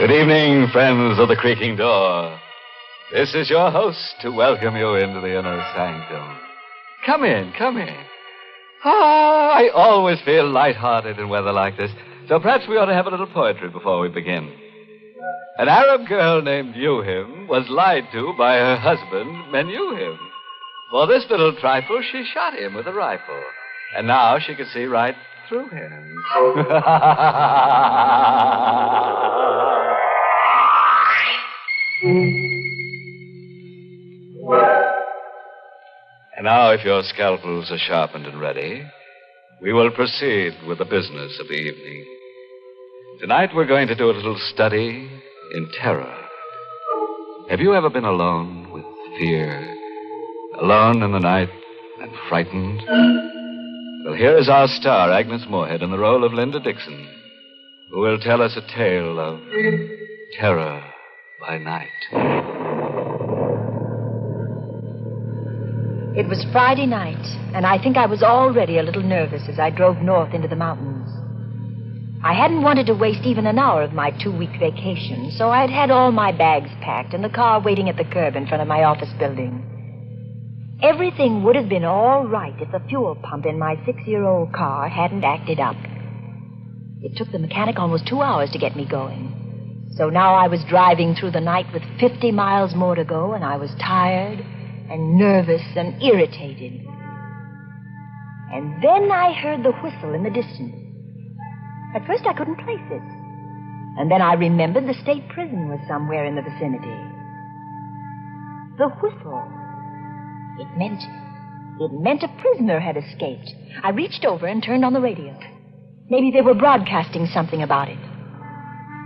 Good evening, friends of the creaking door. This is your host to welcome you into the inner sanctum. Come in, come in. I always feel lighthearted in weather like this, so perhaps we ought to have a little poetry before we begin. An Arab girl named Yuhim was lied to by her husband, Menuhim. For this little trifle, she shot him with a rifle. And now she can see right through him. And now, if your scalpels are sharpened and ready, we will proceed with the business of the evening. Tonight we're going to do a little study in terror. Have you ever been alone with fear? Alone in the night and frightened? Well, here is our star, Agnes Moorehead, in the role of Linda Dixon, who will tell us a tale of terror by night. It was Friday night, and I think I was already a little nervous as I drove north into the mountains. I hadn't wanted to waste even an hour of my 2-week vacation, so I'd had all my bags packed and the car waiting at the curb in front of my office building. Everything would have been all right if the fuel pump in my 6-year-old car hadn't acted up. It took the mechanic almost 2 hours to get me going. So now I was driving through the night with 50 miles more to go, and I was tired and nervous and irritated. And then I heard the whistle in the distance. At first I couldn't place it. And then I remembered the state prison was somewhere in the vicinity. The whistle. It meant a prisoner had escaped. I reached over and turned on the radio. Maybe they were broadcasting something about it.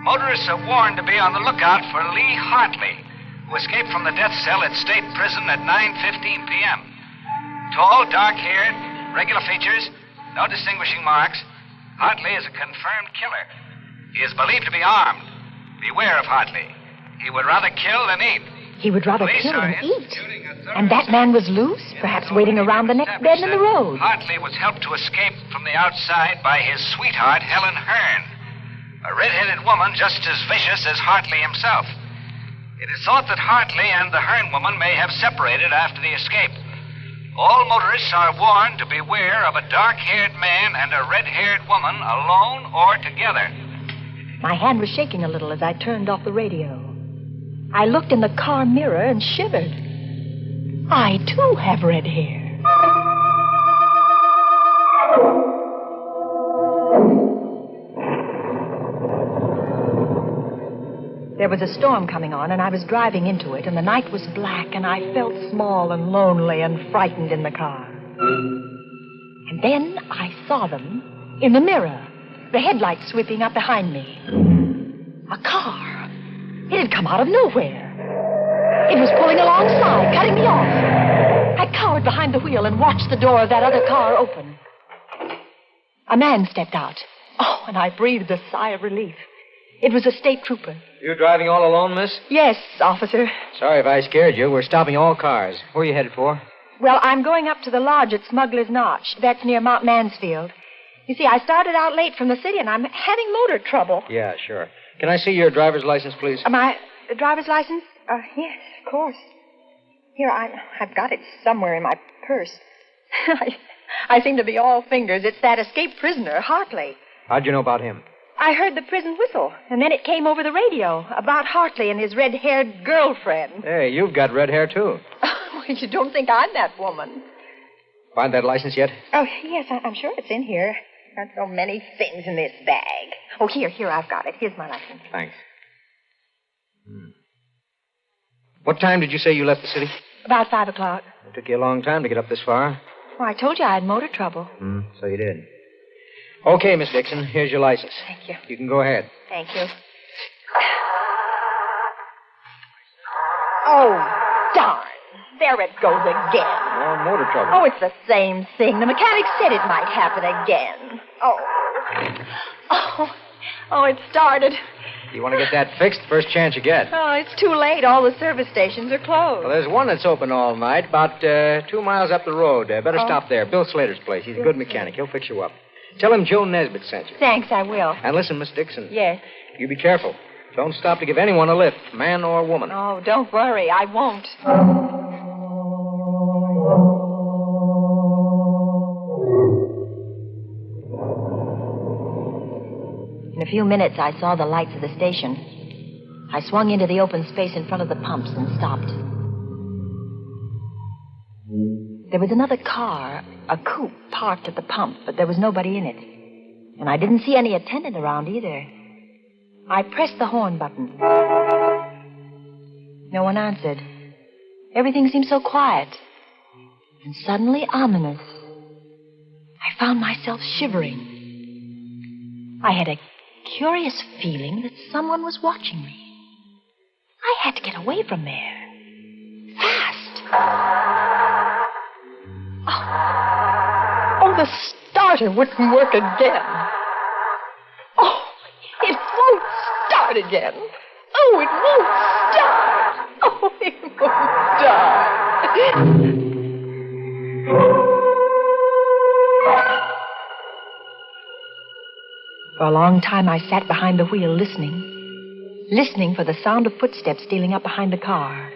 Motorists are warned to be on the lookout for Lee Hartley, who escaped from the death cell at State Prison at 9:15 p.m. Tall, dark-haired, regular features, no distinguishing marks. Hartley is a confirmed killer. He is believed to be armed. Beware of Hartley. He would rather kill than eat. He would rather kill than eat. And that man was loose, perhaps waiting around the next bend in the road. Hartley was helped to escape from the outside by his sweetheart, Helen Hearn, a red-headed woman just as vicious as Hartley himself. It is thought that Hartley and the Hearn woman may have separated after the escape. All motorists are warned to beware of a dark-haired man and a red-haired woman alone or together. My hand was shaking a little as I turned off the radio. I looked in the car mirror and shivered. I, too, have red hair. There was a storm coming on, and I was driving into it, and the night was black, and I felt small and lonely and frightened in the car. And then I saw them in the mirror, the headlights sweeping up behind me. A car. It had come out of nowhere. It was pulling alongside, cutting me off. I cowered behind the wheel and watched the door of that other car open. A man stepped out. Oh, and I breathed a sigh of relief. It was a state trooper. You driving all alone, miss? Yes, officer. Sorry if I scared you. We're stopping all cars. Where are you headed for? Well, I'm going up to the lodge at Smuggler's Notch. That's near Mount Mansfield. You see, I started out late from the city, and I'm having motor trouble. Yeah, sure. Can I see your driver's license, please? My driver's license? Yes, of course. Here, I've got it somewhere in my purse. I seem to be all fingers. It's that escaped prisoner, Hartley. How'd you know about him? I heard the prison whistle, and then it came over the radio about Hartley and his red-haired girlfriend. Hey, you've got red hair, too. Oh, you don't think I'm that woman? Find that license yet? Oh, yes, I'm sure it's in here. Got so many things in this bag. Oh, here, I've got it. Here's my license. Thanks. What time did you say you left the city? About 5 o'clock. It took you a long time to get up this far. Well, I told you I had motor trouble. So you did. Okay, Miss Dixon, here's your license. Thank you. You can go ahead. Thank you. Oh, darn. There it goes again. More motor trouble. Oh, it's the same thing. The mechanic said it might happen again. Oh, it started. You want to get that fixed first chance you get. Oh, it's too late. All the service stations are closed. Well, there's one that's open all night, about 2 miles up the road. Better stop there. Bill Slater's place. He's a good mechanic. He'll fix you up. Tell him Joe Nesbitt sent you. Thanks, I will. And listen, Miss Dixon. Yes. You be careful. Don't stop to give anyone a lift, man or woman. Oh, don't worry. I won't. In a few minutes, I saw the lights of the station. I swung into the open space in front of the pumps and stopped. There was another car, a coupe, parked at the pump, but there was nobody in it. And I didn't see any attendant around either. I pressed the horn button. No one answered. Everything seemed so quiet. And suddenly ominous. I found myself shivering. I had a curious feeling that someone was watching me. I had to get away from there. Fast. Oh, the starter wouldn't work again. Oh, it won't start again. Oh, it won't start. Oh, it won't start. For a long time, I sat behind the wheel listening for the sound of footsteps stealing up behind the car.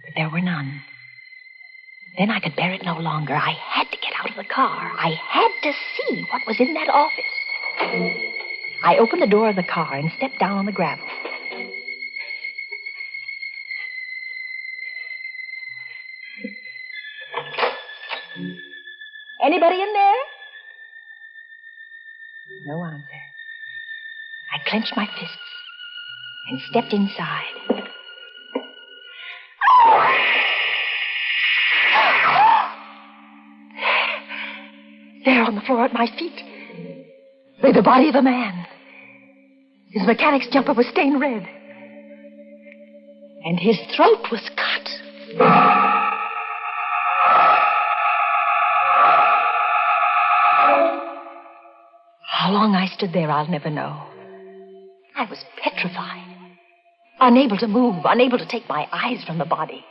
But there were none. Then I could bear it no longer. I had to get out of the car. I had to see what was in that office. I opened the door of the car and stepped down on the gravel. Anybody in there? No answer. I clenched my fists and stepped inside. There on the floor at my feet lay the body of a man. His mechanic's jumper was stained red. And his throat was cut. How long I stood there, I'll never know. I was petrified. Unable to move, unable to take my eyes from the body.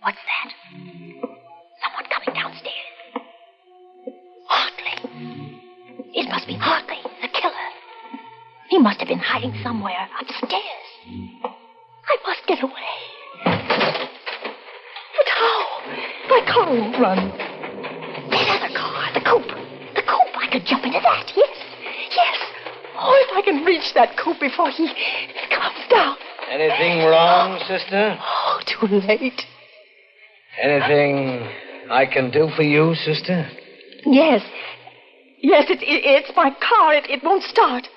What's that? Someone coming downstairs. Hartley. It must be Hartley, the killer. He must have been hiding somewhere upstairs. I must get away. But how? My car won't run. That other car, the coupe. The coupe, I could jump into that, yes. Oh, if I can reach that coupe before he comes down. Anything wrong, sister? Oh, too late. Anything I can do for you, sister? Yes, it's my car. It won't start.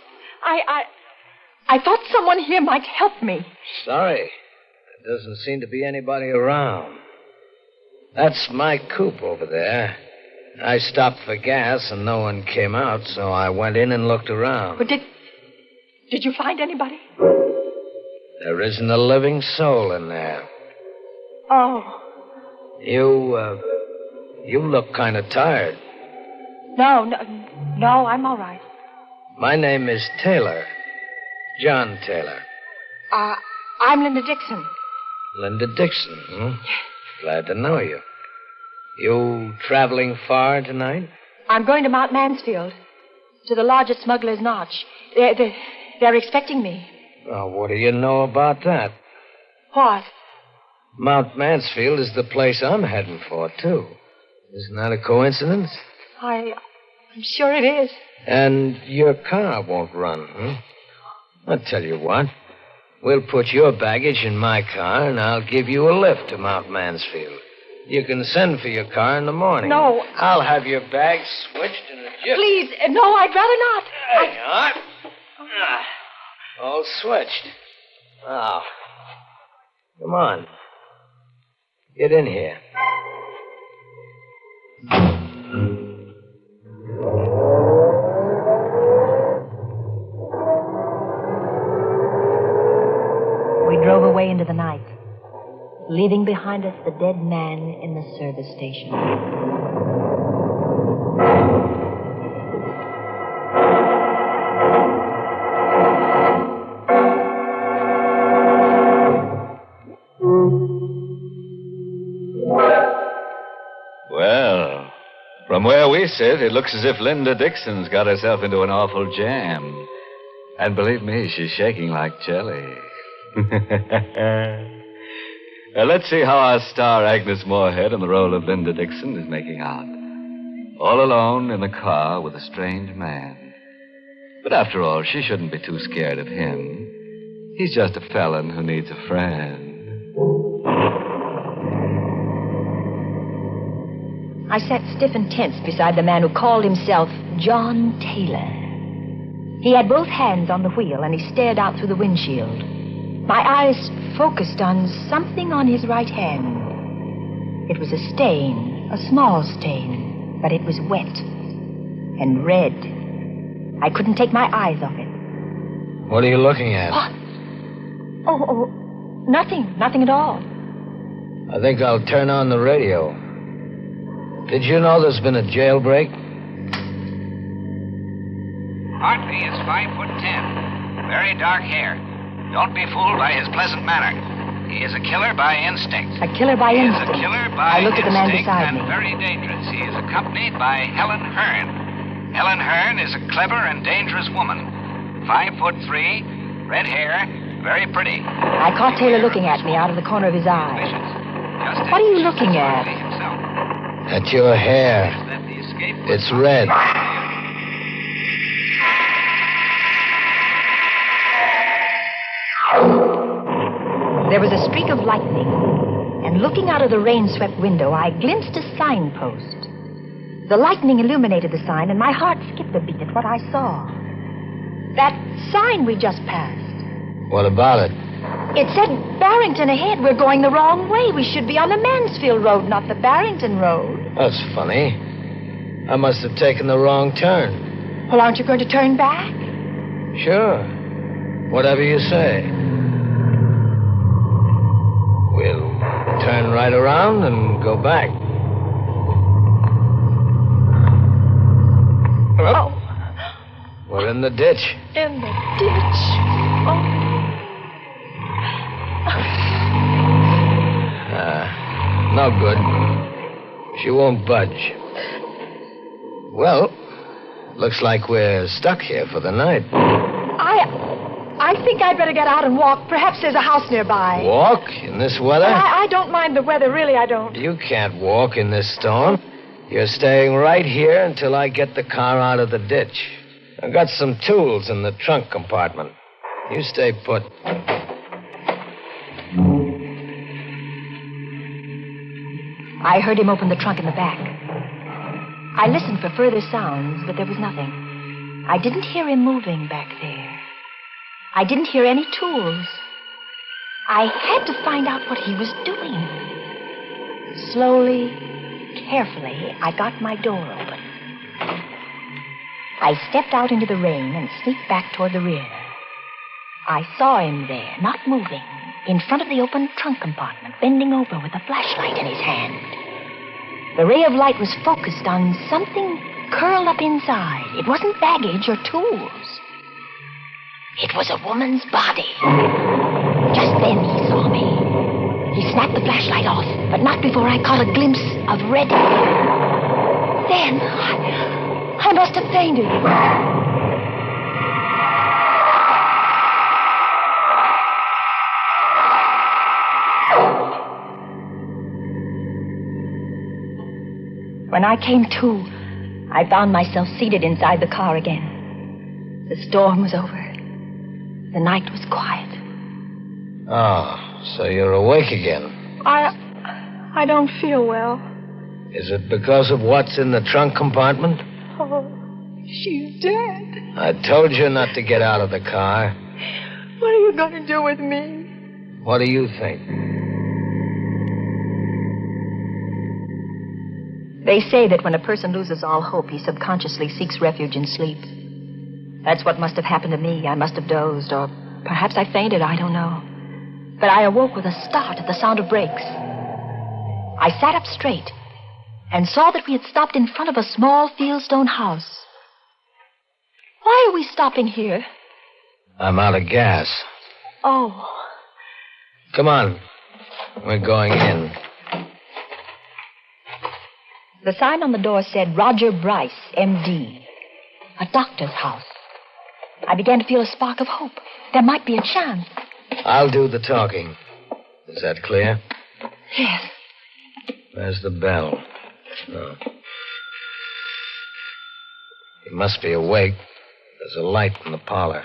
I thought someone here might help me. Sorry. There doesn't seem to be anybody around. That's my coupe over there. I stopped for gas and no one came out, so I went in and looked around. But did you find anybody? There isn't a living soul in there. Oh. You look kind of tired. No, I'm all right. My name is Taylor. John Taylor. I'm Linda Dixon. Linda Dixon, hmm? Glad to know you. You traveling far tonight? I'm going to Mount Mansfield, to the lodge at Smuggler's Notch. They're expecting me. Oh, what do you know about that? What? Mount Mansfield is the place I'm heading for, too. Isn't that a coincidence? I'm sure it is. And your car won't run, huh? I'll tell you what. We'll put your baggage in my car, and I'll give you a lift to Mount Mansfield. You can send for your car in the morning. No. I'll have your bags switched in a jiff. Please, no, I'd rather not. There you are. All switched. Now, come on. Get in here. We drove away into the night, leaving behind us the dead man in the service station. Well, from where we face it looks as if Linda Dixon's got herself into an awful jam. And believe me, she's shaking like jelly. Now, let's see how our star Agnes Moorehead in the role of Linda Dixon is making out. All alone in the car with a strange man. But after all, she shouldn't be too scared of him. He's just a felon who needs a friend. I sat stiff and tense beside the man who called himself John Taylor. He had both hands on the wheel, and he stared out through the windshield. My eyes focused on something on his right hand. It was a stain, a small stain, but it was wet and red. I couldn't take my eyes off it. What are you looking at? What? Oh, nothing at all. I think I'll turn on the radio. Did you know there's been a jailbreak? Hartley is 5'10", very dark hair. Don't be fooled by his pleasant manner. He is a killer by instinct. A killer by He instinct. is a killer by I looked at the man instinct beside and me. very dangerous. He is accompanied by Helen Hearn. Helen Hearn is a clever and dangerous woman. 5'3", red hair, very pretty. I caught Taylor looking at me out of the corner of his eye. Vicious. Just What as are you vicious looking as at? Hartley himself. At your hair. That the escape was It's red. There was a streak of lightning, and looking out of the rain-swept window, I glimpsed a signpost. The lightning illuminated the sign, and my heart skipped a beat at what I saw. That sign we just passed. What about it? It said Barrington ahead. We're going the wrong way. We should be on the Mansfield Road, not the Barrington Road. That's funny. I must have taken the wrong turn. Well, aren't you going to turn back? Sure. Whatever you say. We'll turn right around and go back. Oh, We're in the ditch. in the ditch. Oh. No good. She won't budge. Well, looks like we're stuck here for the night. I think I'd better get out and walk. Perhaps there's a house nearby. Walk in this weather? I don't mind the weather, really, I don't. You can't walk in this storm. You're staying right here until I get the car out of the ditch. I've got some tools in the trunk compartment. You stay put. I heard him open the trunk in the back. I listened for further sounds, but there was nothing. I didn't hear him moving back there. I didn't hear any tools. I had to find out what he was doing. Slowly, carefully, I got my door open. I stepped out into the rain and sneaked back toward the rear. I saw him there, not moving, in front of the open trunk compartment, bending over with a flashlight in his hand. The ray of light was focused on something curled up inside. It wasn't baggage or tools. It was a woman's body. Just then he saw me. He snapped the flashlight off, but not before I caught a glimpse of red hair. Then I must have fainted. When I came to, I found myself seated inside the car again. The storm was over. The night was quiet. Oh, so you're awake again. I don't feel well. Is it because of what's in the trunk compartment? Oh, she's dead. I told you not to get out of the car. What are you going to do with me? What do you think? They say that when a person loses all hope, he subconsciously seeks refuge in sleep. That's what must have happened to me. I must have dozed, or perhaps I fainted, I don't know. But I awoke with a start at the sound of brakes. I sat up straight and saw that we had stopped in front of a small fieldstone house. Why are we stopping here? I'm out of gas. Oh. Come on. We're going in. The sign on the door said Roger Bryce, M.D., a doctor's house. I began to feel a spark of hope. There might be a chance. I'll do the talking. Is that clear? Yes. Where's the bell? No. He must be awake. There's a light in the parlor.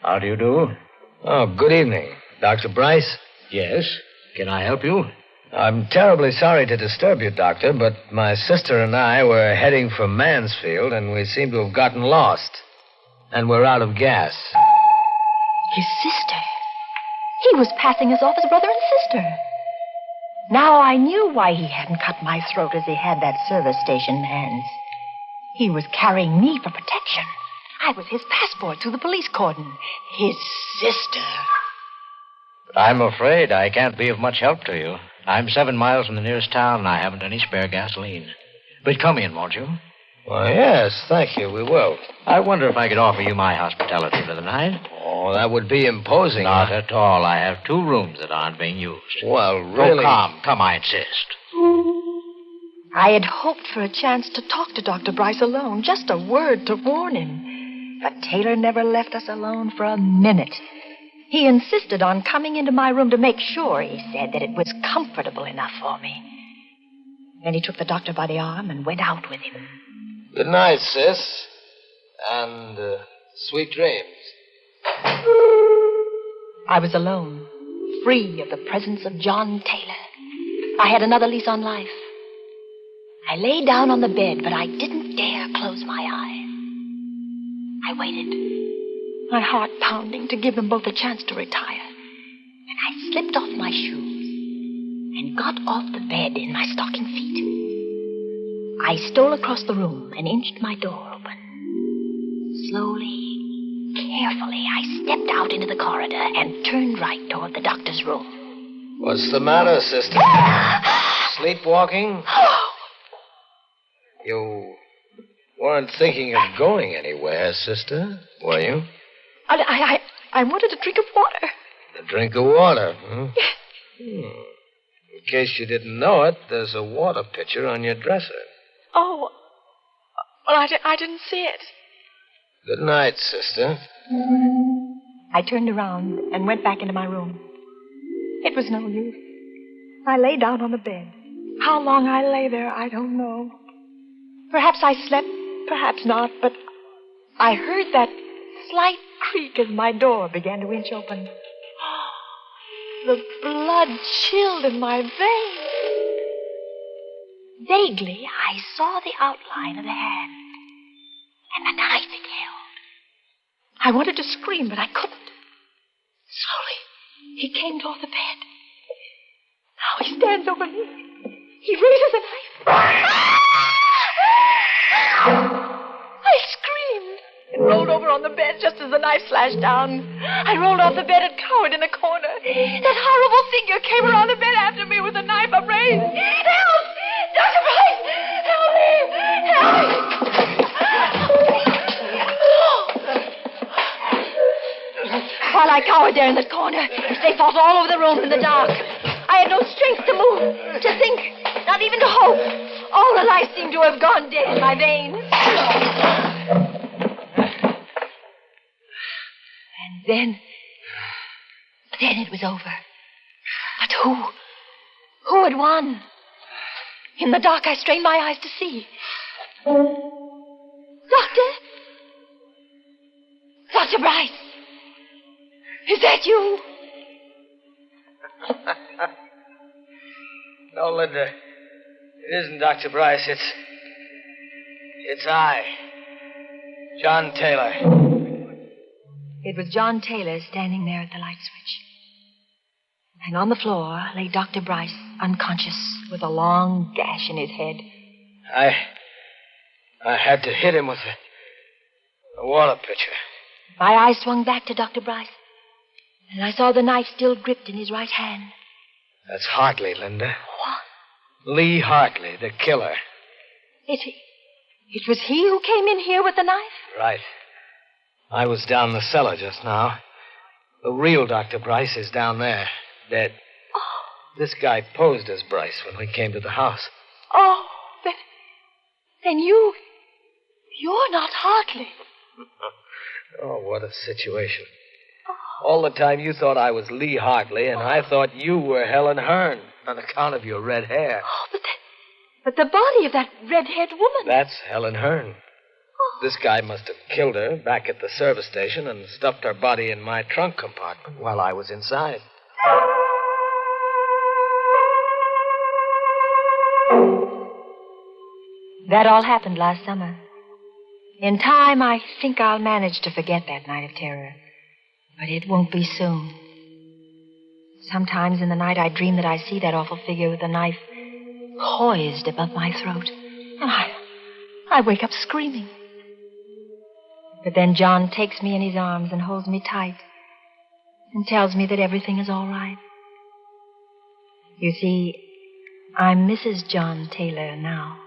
How do you do? Oh, good evening. Dr. Bryce? Yes. Can I help you? I'm terribly sorry to disturb you, Doctor, but my sister and I were heading for Mansfield, and we seem to have gotten lost. And we're out of gas. His sister. He was passing us off as brother and sister. Now I knew why he hadn't cut my throat as he had that service station man's. He was carrying me for protection. I was his passport through the police cordon. His sister. I'm afraid I can't be of much help to you. I'm 7 miles from the nearest town, and I haven't any spare gasoline. But come in, won't you? Why, yes, thank you, we will. I wonder if I could offer you my hospitality for the night. Oh, that would be imposing. Not at all. I have 2 rooms that aren't being used. Well, really... Oh, come, I insist. I had hoped for a chance to talk to Dr. Bryce alone, just a word to warn him. But Taylor never left us alone for a minute. He insisted on coming into my room to make sure, he said, that it was comfortable enough for me. Then he took the doctor by the arm and went out with him. Good night, sis. And sweet dreams. I was alone, free of the presence of John Taylor. I had another lease on life. I lay down on the bed, but I didn't dare close my eyes. I waited, my heart pounding to give them both a chance to retire. And I slipped off my shoes and got off the bed in my stocking feet. I stole across the room and inched my door open. Slowly, carefully, I stepped out into the corridor and turned right toward the doctor's room. What's the matter, sister? Sleepwalking? You weren't thinking of going anywhere, sister, were you? I wanted a drink of water. A drink of water, huh? In case you didn't know it, there's a water pitcher on your dresser. Oh, well, I didn't see it. Good night, sister. I turned around and went back into my room. It was no use. I lay down on the bed. How long I lay there, I don't know. Perhaps I slept, perhaps not, but I heard that slight creak as my door began to inch open. The blood chilled in my veins. Vaguely, I saw the outline of the hand and the knife it held. I wanted to scream, but I couldn't. Slowly, he came toward the bed. Now he stands over me. He raises a knife. I screamed and rolled over on the bed just as the knife slashed down. I rolled off the bed and cowered in a corner. That horrible figure came around the bed after me with a knife upraised. Help! Dr. Bryce! Help me! Help me! While I cowered there in the corner, they fought all over the room in the dark. I had no strength to move, to think, not even to hope. All the life seemed to have gone dead in my veins. And then it was over. But who? Who had won? In the dark, I strained my eyes to see. Dr. Bryce. Is that you? No, Linda. It isn't Dr. Bryce. It's I. John Taylor. It was John Taylor standing there at the light switch. And on the floor lay Dr. Bryce, unconscious, with a long gash in his head. I had to hit him with a water pitcher. My eyes swung back to Dr. Bryce, and I saw the knife still gripped in his right hand. That's Hartley, Linda. What? Lee Hartley, the killer. It was he who came in here with the knife? Right. I was down the cellar just now. The real Dr. Bryce is down there, dead. Oh. This guy posed as Bryce when we came to the house. Oh, then you're not Hartley. Oh, what a situation. All the time you thought I was Lee Hartley, and I thought you were Helen Hearn on account of your red hair. Oh, but the body of that red-haired woman. That's Helen Hearn. This guy must have killed her back at the service station and stuffed her body in my trunk compartment while I was inside. That all happened last summer. In time, I think I'll manage to forget that night of terror. But it won't be soon. Sometimes in the night, I dream that I see that awful figure with the knife poised above my throat. And I wake up screaming. But then John takes me in his arms and holds me tight and tells me that everything is all right. You see, I'm Mrs. John Taylor now.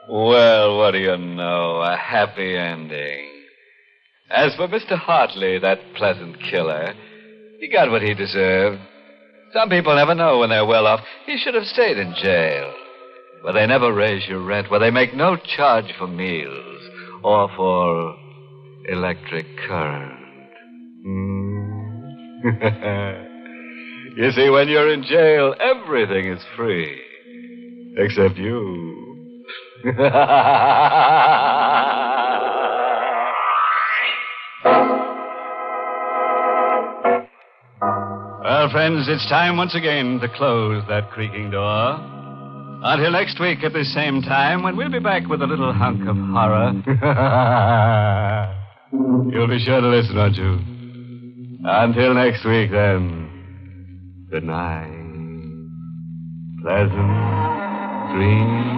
Well, what do you know? A happy ending. As for Mr. Hartley, that pleasant killer, he got what he deserved. Some people never know when they're well off. He should have stayed in jail, where they never raise your rent, where they make no charge for meals or for electric current. You see, when you're in jail, everything is free. Except you. Well, friends, it's time once again to close that creaking door. Until next week at the same time, when we'll be back with a little hunk of horror. You'll be sure to listen, won't you? Until next week, then. Good night. Pleasant dreams.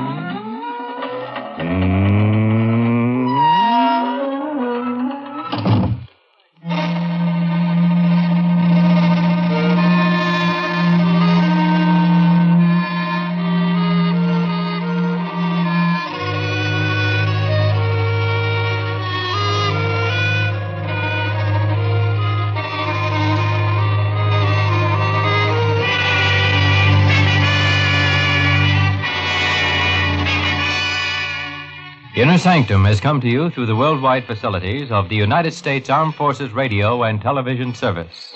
Inner Sanctum has come to you through the worldwide facilities of the United States Armed Forces Radio and Television Service.